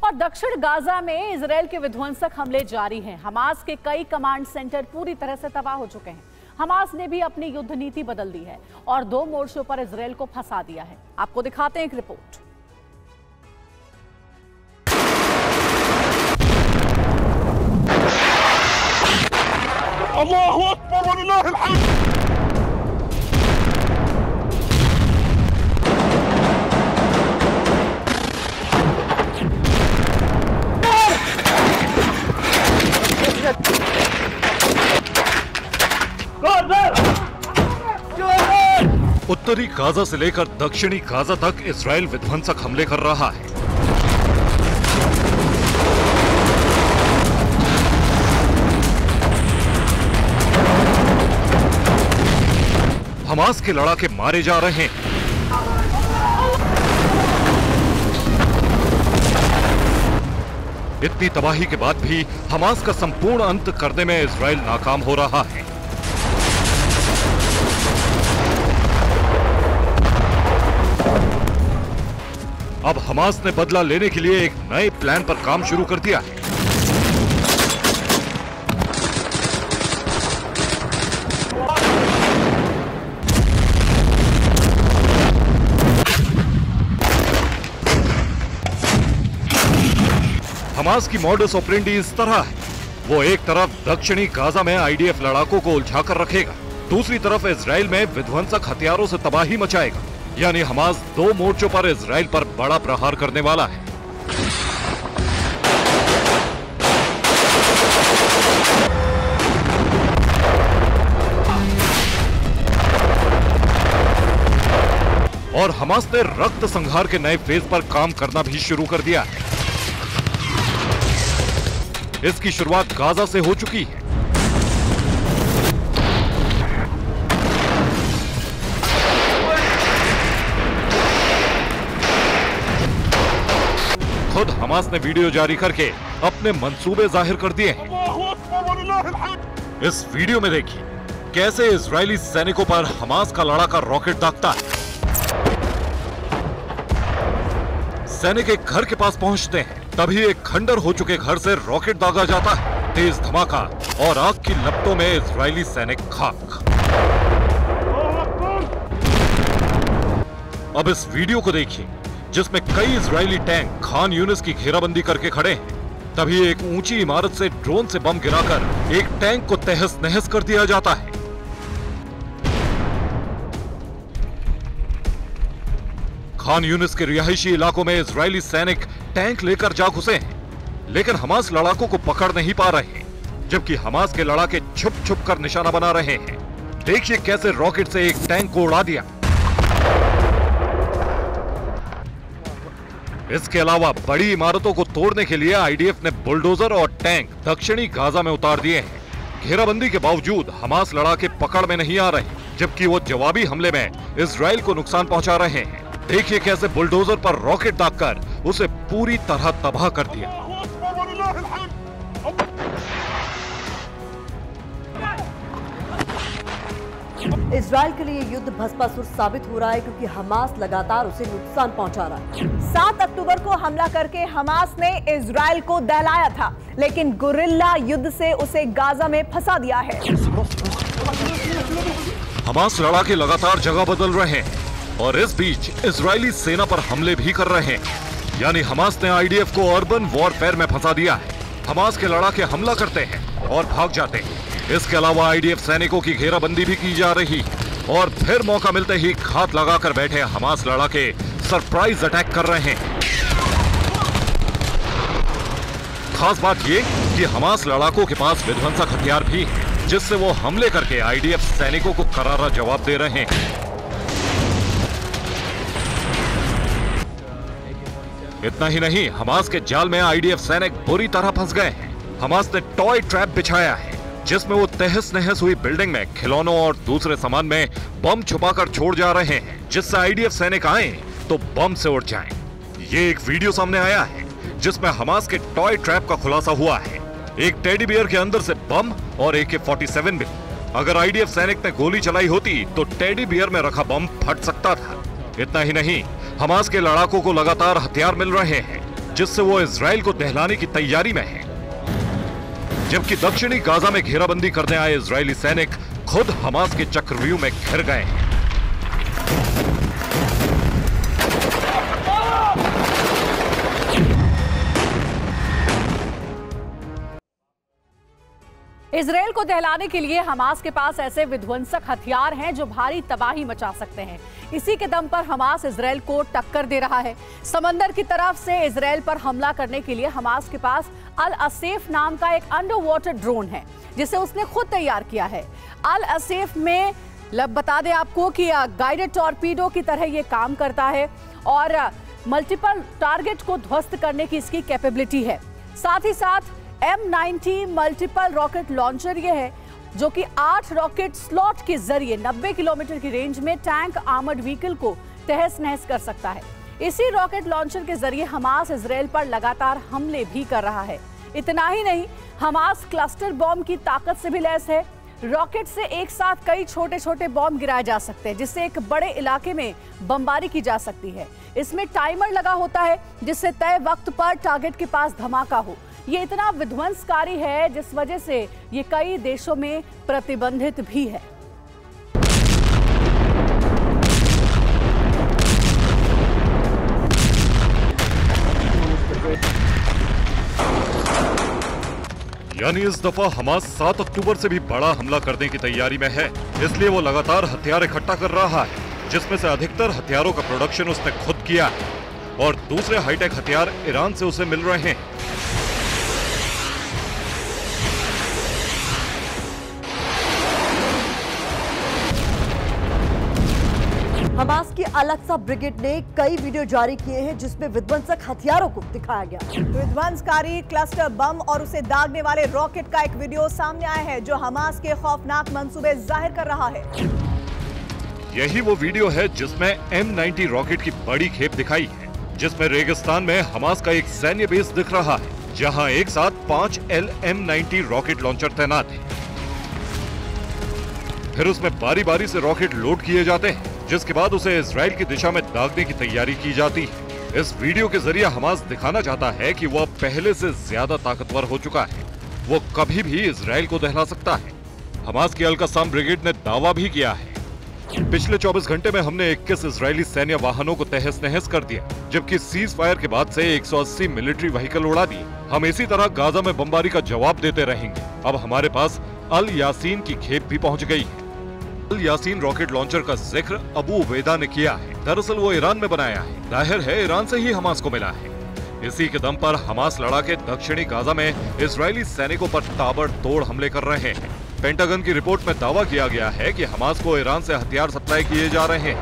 और दक्षिण गाजा में इजराइल के विध्वंसक हमले जारी हैं। हमास के कई कमांड सेंटर पूरी तरह से तबाह हो चुके हैं। हमास ने भी अपनी युद्ध नीति बदल दी है और 2 मोर्चों पर इजराइल को फंसा दिया है। आपको दिखाते हैं एक रिपोर्ट। अल्लाहु अकबर वलिल्लाहिल हम्द। उत्तरी गाजा से लेकर दक्षिणी गाजा तक इजराइल विध्वंसक हमले कर रहा है। हमास के लड़ाके मारे जा रहे हैं। इतनी तबाही के बाद भी हमास का संपूर्ण अंत करने में इजराइल नाकाम हो रहा है। अब हमास ने बदला लेने के लिए एक नए प्लान पर काम शुरू कर दिया है। हमास की मॉडस ऑपरेंडी इस तरह है। वो एक तरफ दक्षिणी गाजा में आईडीएफ लड़ाकों को उलझाकर रखेगा, दूसरी तरफ इजराइल में विध्वंसक हथियारों से तबाही मचाएगा। यानी हमास 2 मोर्चों पर इजराइल पर बड़ा प्रहार करने वाला है। और हमास ने रक्त संहार के नए फेज पर काम करना भी शुरू कर दिया है। इसकी शुरुआत गाजा से हो चुकी है। खुद हमास ने वीडियो जारी करके अपने मंसूबे जाहिर कर दिए हैं। इस वीडियो में देखिए कैसे इजरायली सैनिकों पर हमास का लड़ाका रॉकेट दागता है। सैनिक एक घर के पास पहुंचते हैं, तभी एक खंडर हो चुके घर से रॉकेट दागा जाता है। तेज धमाका और आग की लपटों में इजरायली सैनिक खाक। अब इस वीडियो को देखिए जिसमें कई इजरायली टैंक खान यूनिस की घेराबंदी करके खड़े हैं। तभी एक ऊंची इमारत से ड्रोन से बम गिराकर एक टैंक को तहस नहस कर दिया जाता है। खान यूनिस के रिहायशी इलाकों में इजरायली सैनिक टैंक लेकर जा घुसे हैं, लेकिन हमास लड़ाकों को पकड़ नहीं पा रहे हैं, जबकि हमास के लड़ाके छुप छुप कर निशाना बना रहे हैं। देखिए कैसे रॉकेट से एक टैंक को उड़ा दिया। इसके अलावा बड़ी इमारतों को तोड़ने के लिए आईडीएफ ने बुलडोजर और टैंक दक्षिणी गाजा में उतार दिए हैं। घेराबंदी के बावजूद हमास लड़ाके पकड़ में नहीं आ रहे, जबकि वो जवाबी हमले में इजराइल को नुकसान पहुंचा रहे हैं। देखिए कैसे बुलडोजर पर रॉकेट दागकर उसे पूरी तरह तबाह कर दिया। इजराइल के लिए युद्ध भस्मासुर साबित हो रहा है क्योंकि हमास लगातार उसे नुकसान पहुंचा रहा है। 7 अक्टूबर को हमला करके हमास ने इजराइल को दहलाया था, लेकिन गुरिल्ला युद्ध से उसे गाजा में फंसा दिया है। हमास लड़ाके लगातार जगह बदल रहे हैं और इस बीच इजरायली सेना पर हमले भी कर रहे हैं। यानी हमास ने आईडीएफ को अर्बन वॉरफेयर में फंसा दिया है। हमास के लड़ाके हमला करते हैं और भाग जाते हैं। इसके अलावा आईडीएफ सैनिकों की घेराबंदी भी की जा रही है और फिर मौका मिलते ही घात लगाकर बैठे हमास लड़ाके सरप्राइज अटैक कर रहे हैं। खास बात ये कि हमास लड़ाकों के पास विध्वंसक हथियार भी है, जिससे वो हमले करके आईडीएफ सैनिकों को करारा जवाब दे रहे हैं। इतना ही नहीं, हमास के जाल में आईडीएफ सैनिक बुरी तरह फंस गए हैं। हमास ने टॉय ट्रैप बिछाया है जिसमें वो तहस नहस हुई बिल्डिंग में खिलौनों और दूसरे सामान में बम छुपाकर छोड़ जा रहे हैं, जिससे आईडीएफ सैनिक आए तो बम से उड़ जाएं। ये एक वीडियो सामने आया है जिसमें हमास के टॉय ट्रैप का खुलासा हुआ है। एक टेडी बियर के अंदर से बम और AK-47 भी। अगर आईडीएफ सैनिक ने गोली चलाई होती तो टेडी बियर में रखा बम फट सकता था। इतना ही नहीं, हमास के लड़ाकों को लगातार हथियार मिल रहे हैं। जिससे वो इजराइल को दहलाने की तैयारी में है। जबकि दक्षिणी गाजा में घेराबंदी करने आए इजरायली सैनिक खुद हमास के चक्रव्यूह में घिर गए हैं। इजराइल को दहलाने के लिए हमास के पास ऐसे विध्वंसक हथियार हैं जो भारी तबाही मचा सकते हैं। इसी के दम पर हमास इजराइल को टक्कर दे रहा है। समंदर की तरफ से इजराइल पर हमला करने के लिए हमास के पास अल असेफ नाम का एक अंडर वाटर ड्रोन है, जिसे उसने खुद तैयार किया है। अल असेफ में बता दें आपको कि गाइडेड टॉर्पीडो की तरह ये काम करता है और मल्टीपल टारगेट को ध्वस्त करने की इसकी कैपेबिलिटी है। साथ ही साथ M90 मल्टीपल रॉकेट लॉन्चर ये है जो कि 8 रॉकेट स्लॉट के जरिए 90 किलोमीटर की रेंज में टैंक आर्मर्ड व्हीकल को तहस नहस कर सकता है। इसी रॉकेट लॉन्चर के जरिए हमास इजराइल पर लगातार हमले भी कर रहा है। इतना ही नहीं, हमास क्लस्टर बॉम्ब की ताकत से भी लैस है। रॉकेट से एक साथ कई छोटे छोटे बॉम्ब गिराए जा सकते हैं, जिससे एक बड़े इलाके में बमबारी की जा सकती है। इसमें टाइमर लगा होता है जिससे तय वक्त पर टारगेट के पास धमाका हो। ये इतना विध्वंसकारी है जिस वजह से ये कई देशों में प्रतिबंधित भी है। यानी इस दफा हमास 7 अक्टूबर से भी बड़ा हमला करने की तैयारी में है, इसलिए वो लगातार हथियार इकट्ठा कर रहा है, जिसमें से अधिकतर हथियारों का प्रोडक्शन उसने खुद किया है और दूसरे हाईटेक हथियार ईरान से उसे मिल रहे हैं। हमास की अल-अक्सा ब्रिगेड ने कई वीडियो जारी किए हैं जिसमें विध्वंसक हथियारों को दिखाया गया। विध्वंसकारी क्लस्टर बम और उसे दागने वाले रॉकेट का एक वीडियो सामने आया है जो हमास के खौफनाक मंसूबे जाहिर कर रहा है। यही वो वीडियो है जिसमें M90 रॉकेट की बड़ी खेप दिखाई है, जिसमें रेगिस्तान में हमास का एक सैन्य बेस दिख रहा है जहां एक साथ 5 M90 रॉकेट लॉन्चर तैनात हैं। फिर उसमें बारी बारी से रॉकेट लोड किए जाते हैं, जिसके बाद उसे इजराइल की दिशा में दागने की तैयारी की जाती है। इस वीडियो के जरिए हमास दिखाना चाहता है कि वह पहले से ज्यादा ताकतवर हो चुका है, वो कभी भी इजराइल को दहला सकता है। हमास की अल-कस्साम ब्रिगेड ने दावा भी किया है, पिछले 24 घंटे में हमने 21 इजरायली सैन्य वाहनों को तहस नहस कर दिया, जबकि सीज फायर के बाद से 180 मिलिट्री व्हीकल उड़ा दिए। हम इसी तरह गाजा में बमबारी का जवाब देते रहेंगे। अब हमारे पास अल यासीन की खेप भी पहुंच गई है। अल यासीन रॉकेट लॉन्चर का जिक्र अबू उबैदा ने किया है। दरअसल वो ईरान में बनाया है, जाहिर है ईरान से ही हमास को मिला है। इसी के दम पर हमास लड़ाके दक्षिणी गाजा में इजरायली सैनिकों पर ताबड़तोड़ हमले कर रहे हैं। पेंटागन की रिपोर्ट में दावा किया गया है कि हमास को ईरान से हथियार सप्लाई किए जा रहे हैं।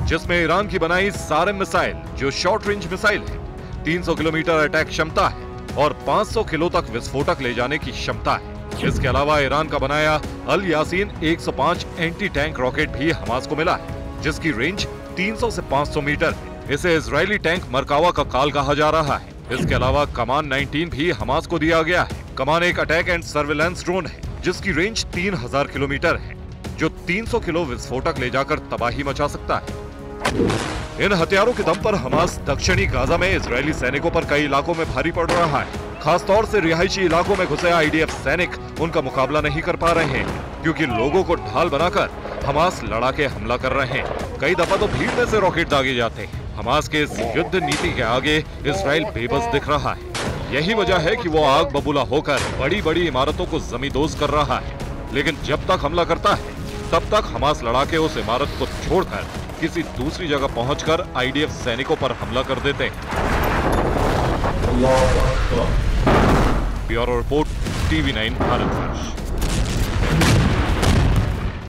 जिसमें ईरान की बनाई सारेम मिसाइल, जो शॉर्ट रेंज मिसाइल है, 300 किलोमीटर अटैक क्षमता है और 500 किलो तक विस्फोटक ले जाने की क्षमता है। इसके अलावा ईरान का बनाया अल यासीन 105 एंटी टैंक रॉकेट भी हमास को मिला है, जिसकी रेंज 300 से 500 मीटर है। इसे इजरायली टैंक मरकावा का काल कहा जा रहा है। इसके अलावा कमान 19 भी हमास को दिया गया है। कमान एक अटैक एंड सर्विलांस ड्रोन है, जिसकी रेंज 3000 किलोमीटर है, जो 300 किलो विस्फोटक ले जाकर तबाही मचा सकता है। इन हथियारों के दम पर हमास दक्षिणी गाजा में इजरायली सैनिकों पर कई इलाकों में भारी पड़ रहा है। खासतौर से रिहायशी इलाकों में घुसे IDF सैनिक उनका मुकाबला नहीं कर पा रहे हैं, क्योंकि लोगों को ढाल बनाकर हमास लड़ाके हमला कर रहे हैं। कई दफा तो भीड़ में से रॉकेट दागे जाते हैं। हमास के इस युद्ध नीति के आगे इजराइल बेबस दिख रहा है। यही वजह है कि वो आग बबूला होकर बड़ी बड़ी इमारतों को जमींदोज कर रहा है। लेकिन जब तक हमला करता है तब तक हमास लड़ाके उस इमारत को छोड़कर किसी दूसरी जगह पहुंचकर IDF सैनिकों पर हमला कर देते हैं। Bureau report, TV9 Bharatvarsh.